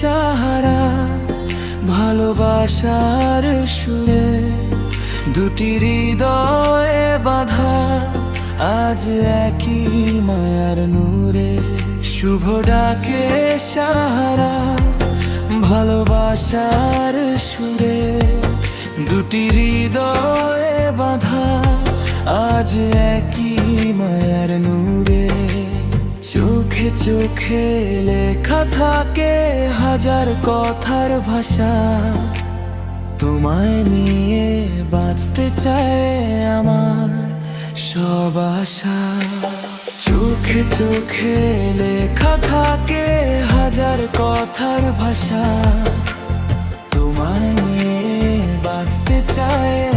সাহারা, ভালোবাসার সুরে দুটি হৃদয়ে বাঁধা, আজ একই মায়ার নূরে। শুভ ডাকে সাহারা, ভালোবাসার সুরে দুটি হৃদয়ে বাঁধা, আজ একই মায়ার নূরে। চোখে চোখে লেখা থাকে হাজার কথার ভাষা, তোমায় নিয়ে বাঁচতে চায় আমার সব আশা। চোখে চোখে লেখা থাকে হাজার কথার ভাষা, তোমায় নিয়ে বাঁচতে চায়